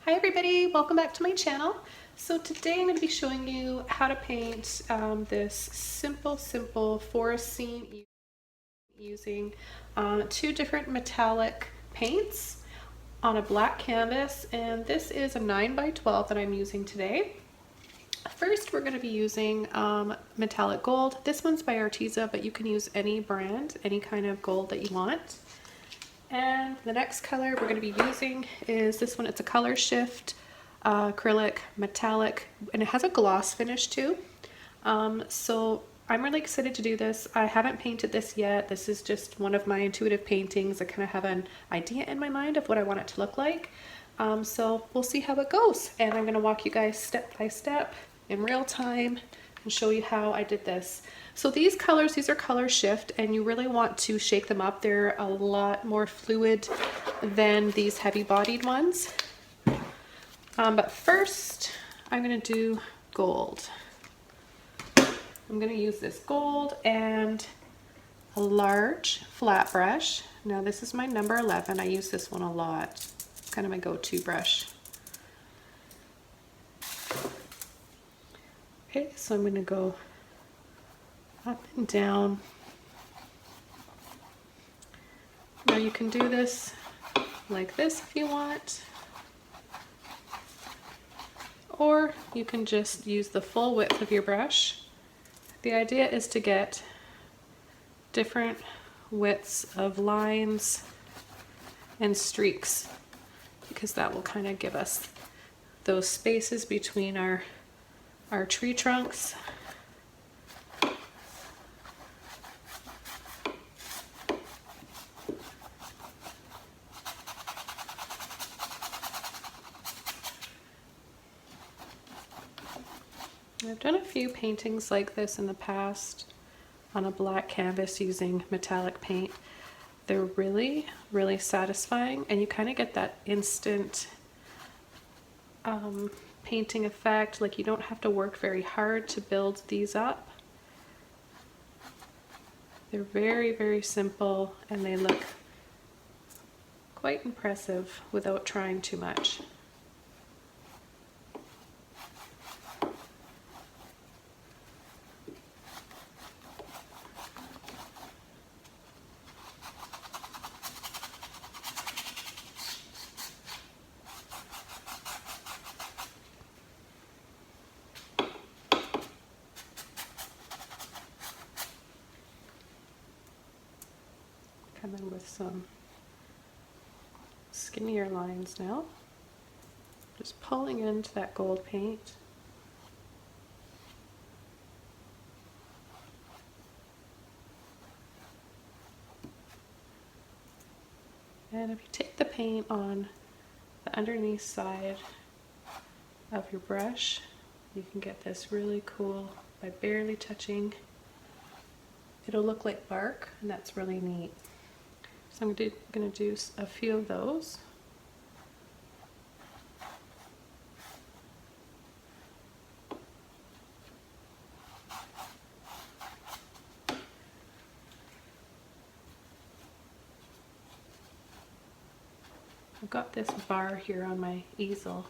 Hi everybody, welcome back to my channel. So today I'm going to be showing you how to paint this simple forest scene using two different metallic paints on a black canvas, and this is a 9x12 that I'm using today. First we're going to be using metallic gold. This one's by Arteza, but you can use any brand, any kind of gold that you want. And the next color we're going to be using is this one. It's a color shift acrylic metallic, and it has a gloss finish too. So I'm really excited to do this. I haven't painted this yet. This is just one of my intuitive paintings. I kind of have an idea in my mind of what I want it to look like. So we'll see how it goes, and I'm going to walk you guys step by step in real time and show you how I did this. So these colors, these are color shift, and you really want to shake them up. They're a lot more fluid than these heavy bodied ones. But first I'm going to do gold. I'm going to use this gold and a large flat brush. Now this is my number 11. I use this one a lot. It's kind of my go-to brush. Okay, so I'm going to go up and down. Now you can do this like this if you want, or you can just use the full width of your brush. The idea is to get different widths of lines and streaks, because that will kind of give us those spaces between our tree trunks. I've done a few paintings like this in the past on a black canvas using metallic paint. They're really satisfying, and you kind of get that instant painting effect. Like, you don't have to work very hard to build these up. They're very simple, and they look quite impressive without trying too much. Come in with some skinnier lines now. Just pulling into that gold paint. And if you take the paint on the underneath side of your brush, you can get this really cool by barely touching. It'll look like bark, and that's really neat. So I'm going to do a few of those. I've got this bar here on my easel.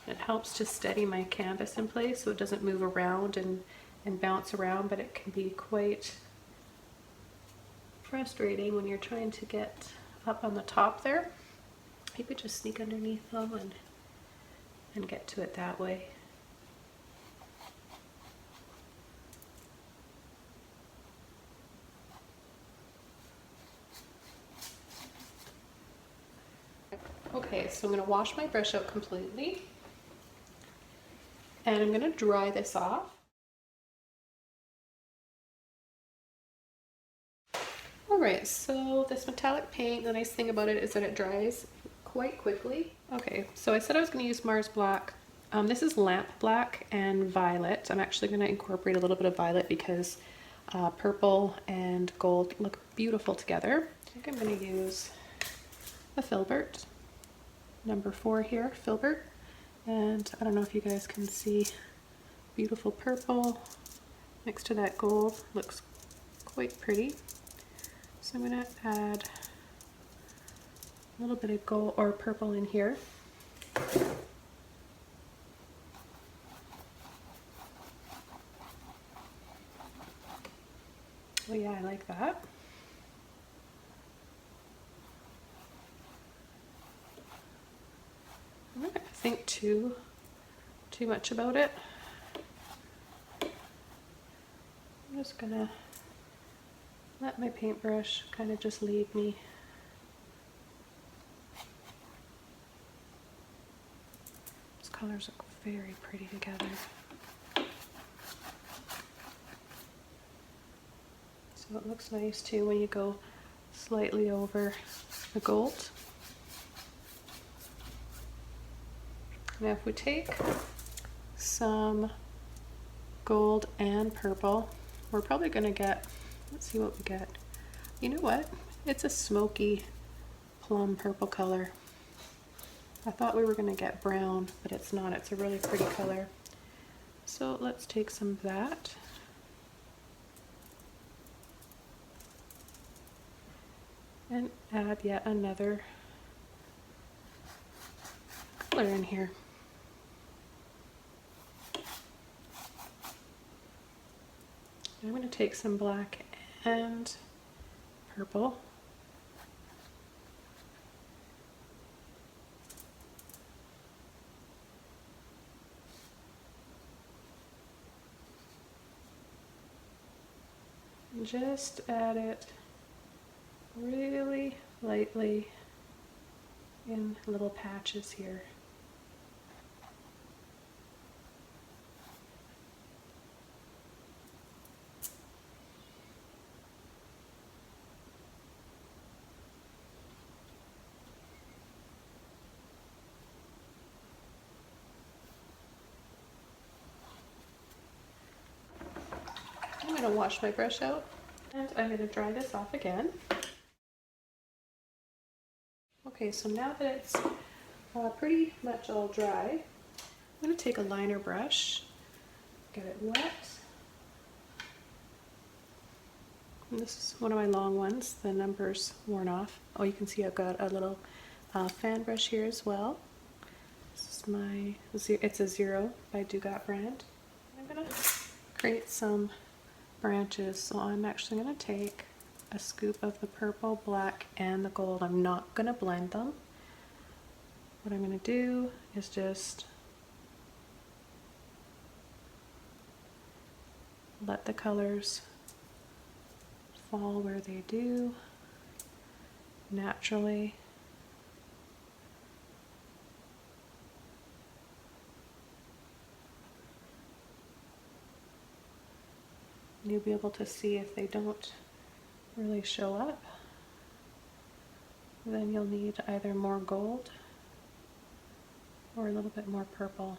It helps to steady my canvas in place so it doesn't move around and bounce around, but it can be quite frustrating when you're trying to get up on the top there. You could just sneak underneath them and get to it that way. Okay, so I'm going to wash my brush out completely, and I'm going to dry this off. Alright, so this metallic paint, the nice thing about it is that it dries quite quickly. Okay, so I said I was going to use Mars Black. This is Lamp Black and Violet. I'm actually going to incorporate a little bit of violet because purple and gold look beautiful together. I think I'm going to use a Filbert, number 4 here, Filbert. And I don't know if you guys can see, beautiful purple next to that gold. Looks quite pretty. So I'm going to add a little bit of gold or purple in here. like that. I'm not gonna think too much about it. I'm just gonna let my paintbrush kind of just lead me. These colors look very pretty together. So it looks nice too when you go slightly over the gold. Now if we take some gold and purple, we're probably going to get, let's see what we get. You know what? It's a smoky plum purple color. I thought we were going to get brown, but it's not. It's a really pretty color. So let's take some of that. And add yet another color in here. I'm going to take some black and purple. And just add it really lightly in little patches here. I'm going to wash my brush out and I'm going to dry this off again. Okay, so now that it's pretty much all dry, I'm going to take a liner brush, get it wet. And this is one of my long ones, the number's worn off. Oh, you can see I've got a little fan brush here as well. This is my, it's a 0 by Dugat brand. I'm going to create some branches, so I'm actually going to take a scoop of the purple, black, and the gold. I'm not going to blend them. What I'm going to do is just let the colors fall where they do naturally. You'll be able to see if they don't really show up. Then you'll need either more gold or a little bit more purple.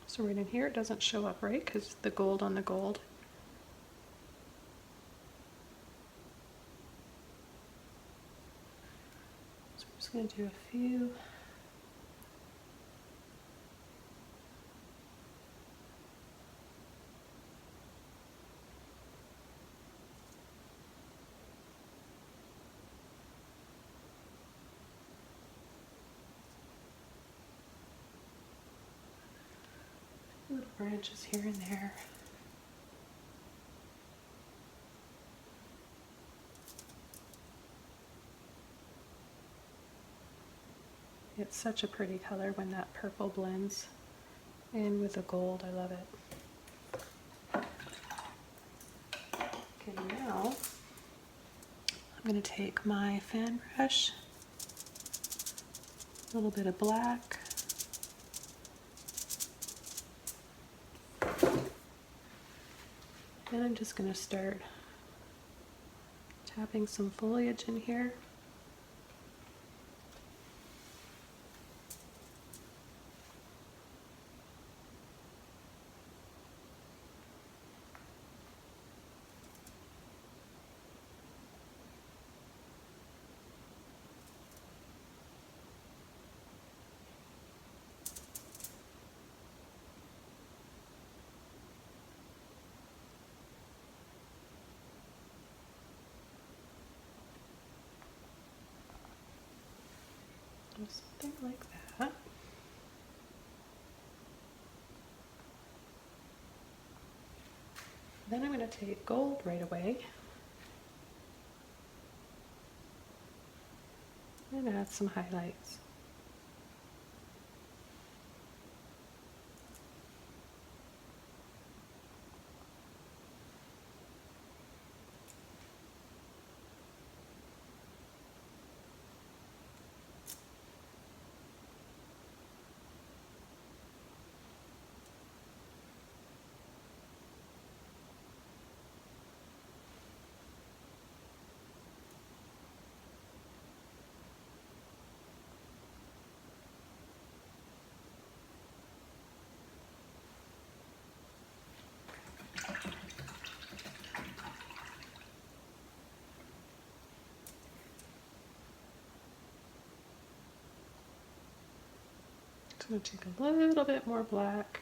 So right in here it doesn't show up right because the gold on the gold. So I'm just going to do a few. Little branches here and there. It's such a pretty color when that purple blends in with the gold. I love it. Okay, now I'm going to take my fan brush, a little bit of black, and I'm just going to start tapping some foliage in here. Something like that. Then I'm going to take gold right away and add some highlights. I'm going to take a little bit more black.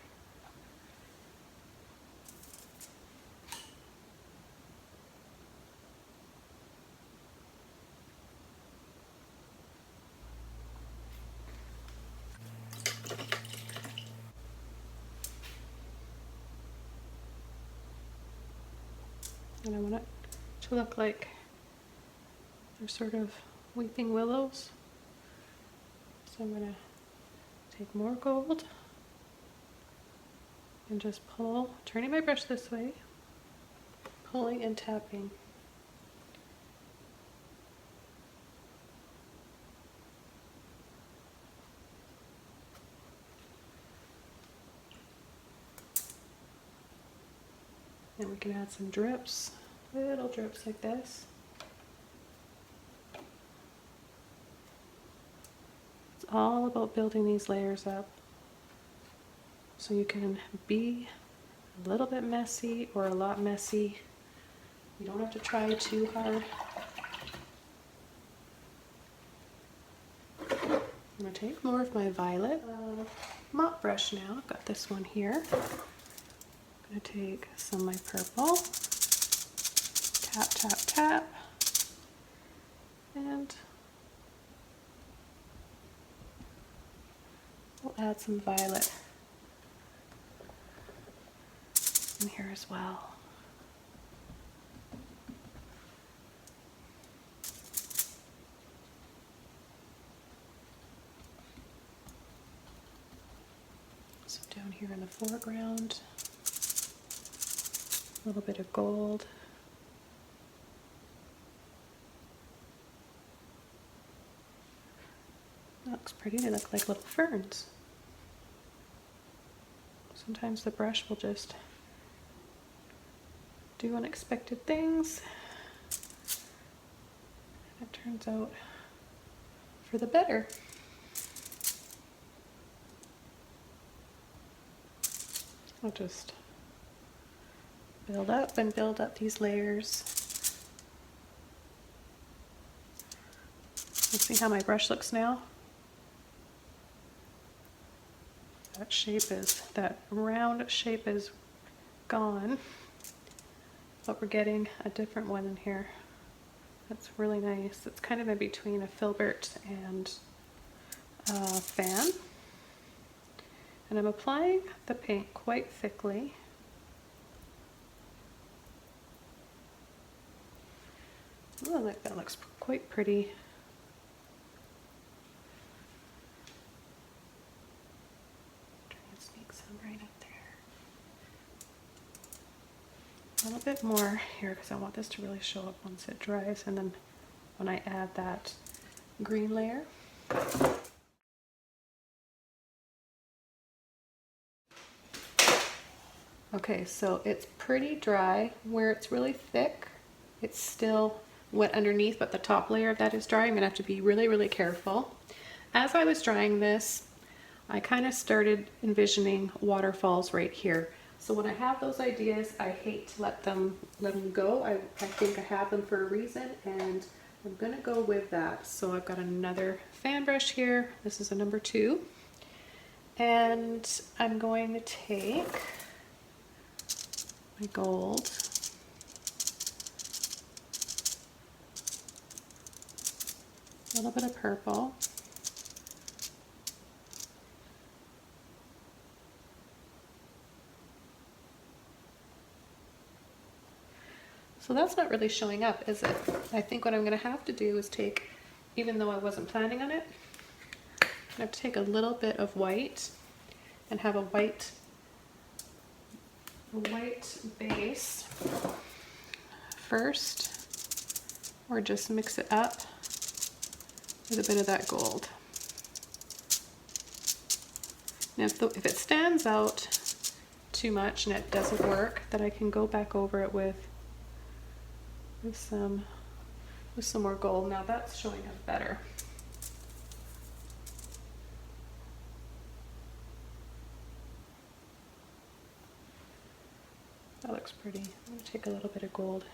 And I want it to look like they're sort of weeping willows. So I'm going to take more gold and just pull, turning my brush this way, pulling and tapping. Then we can add some drips, little drips like this. It's all about building these layers up so you can be a little bit messy or a lot messy. You don't have to try too hard. I'm going to take more of my violet mop brush now. I've got this one here. I'm going to take some of my purple, tap, tap, tap, and we'll add some violet in here as well. So down here in the foreground, a little bit of gold. That looks pretty. They look like little ferns. Sometimes the brush will just do unexpected things. It turns out for the better. I'll just build up and build up these layers. Let's see how my brush looks now. That round shape is gone, but we're getting a different one in here. That's really nice. It's kind of in between a filbert and a fan. And I'm applying the paint quite thickly. Oh, like that looks quite pretty. Try and sneak some right up there. A little bit more here because I want this to really show up once it dries, and then when I add that green layer. Okay, so it's pretty dry. Where it's really thick, it's still wet underneath, but the top layer of that is dry. I'm gonna have to be really, really careful. As I was drying this, I kind of started envisioning waterfalls right here. So when I have those ideas, I hate to let them go. I think I have them for a reason, and I'm gonna go with that. So I've got another fan brush here. This is a number 2. And I'm going to take my gold, a little bit of purple, So that's not really showing up, is it? I think what I'm gonna have to do is take, even though I wasn't planning on it, I have to take a little bit of white and have a white base first, or just mix it up with a bit of that gold. Now if it stands out too much and it doesn't work, then I can go back over it with some more gold. Now that's showing up better. That looks pretty. I'm going to take a little bit of gold.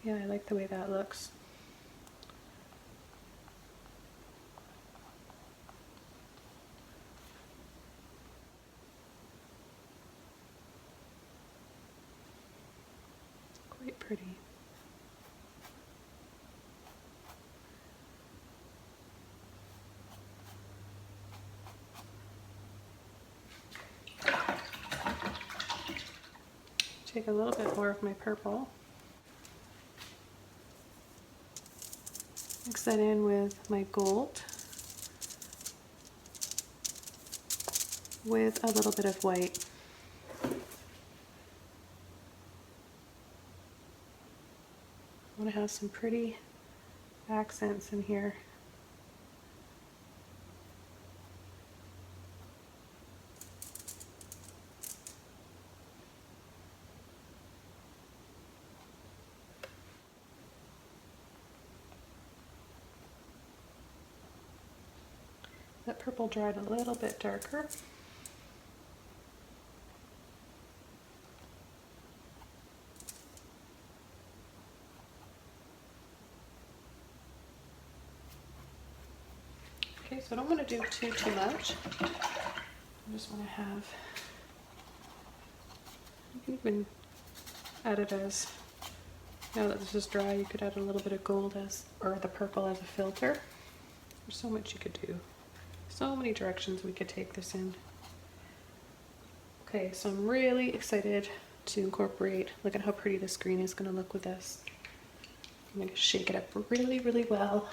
Yeah, I like the way that looks. Quite pretty. Take a little bit more of my purple. Mix that in with my gold with a little bit of white. I want to have some pretty accents in here. That purple dried a little bit darker. Okay, so I don't want to do too much. I just want to have, you can even add it as, now that this is dry, you could add a little bit of gold as, or the purple as a filter. There's so much you could do. So many directions we could take this in. Okay, so I'm really excited to incorporate, look at how pretty this green is going to look with this. I'm going to shake it up really, really well.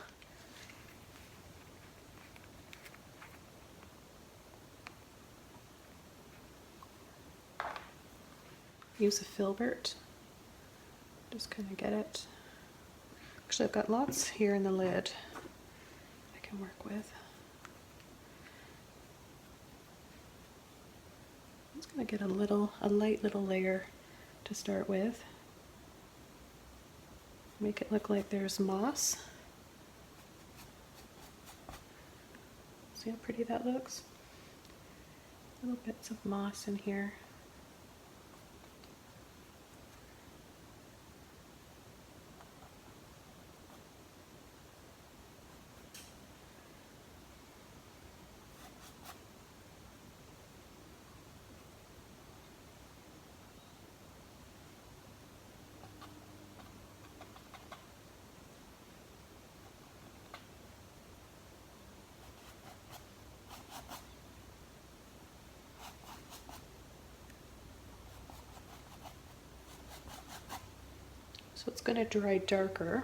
Use a Filbert, just kind of get it. Actually, I've got lots here in the lid I can work with. I'm just going to get a light little layer to start with. Make it look like there's moss. See how pretty that looks? Little bits of moss in here. So it's going to dry darker,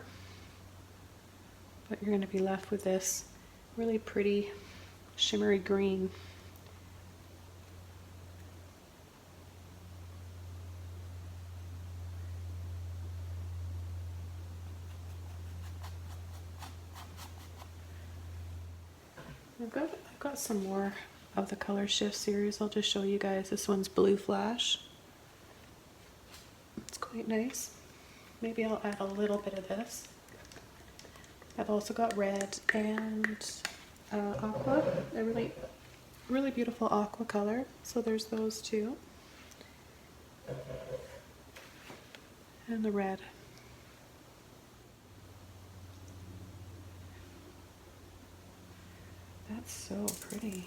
but you're going to be left with this really pretty shimmery green. I've got some more of the Color Shift series. I'll just show you guys. This one's Blue Flash. It's quite nice. Maybe I'll add a little bit of this. I've also got red and aqua, a really beautiful aqua color. So there's those two. And the red. That's so pretty.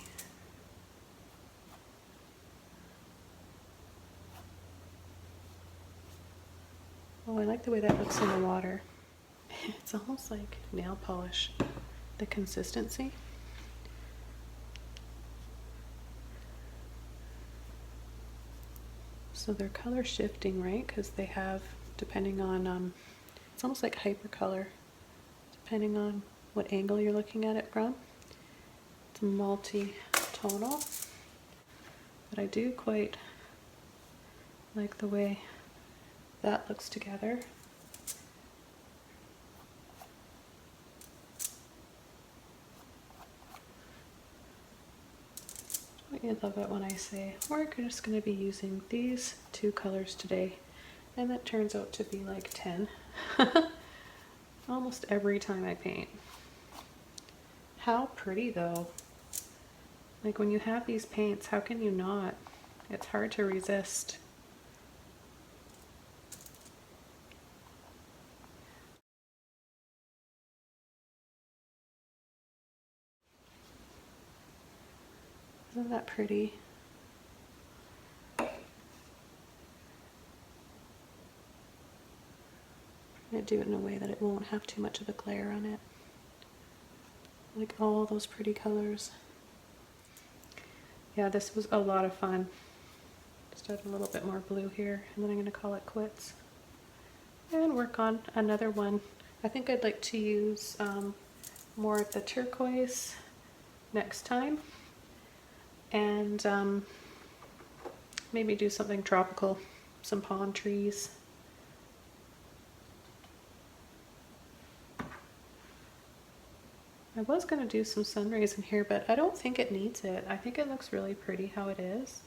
Oh, I like the way that looks in the water. It's almost like nail polish, the consistency. So they're color shifting, right? Because they have, depending on, it's almost like hypercolor, depending on what angle you're looking at it from. It's multi-tonal, but I do quite like the way that looks together. You love it when I say we're just going to be using these two colors today, and that turns out to be like 10 almost every time I paint. How pretty though. Like when you have these paints, how can you not? It's hard to resist. Isn't that pretty? I'm going to do it in a way that it won't have too much of a glare on it. Like all those pretty colors. Yeah, this was a lot of fun. Just add a little bit more blue here, and then I'm going to call it quits. And work on another one. I think I'd like to use more of the turquoise next time. And maybe do something tropical, some palm trees. I was going to do some sun rays in here, but I don't think it needs it. I think it looks really pretty how it is.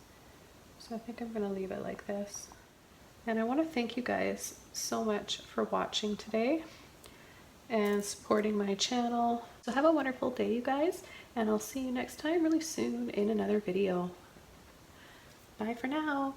So I think I'm going to leave it like this. And I want to thank you guys so much for watching today and supporting my channel. So have a wonderful day, you guys, and I'll see you next time really soon in another video. Bye for now.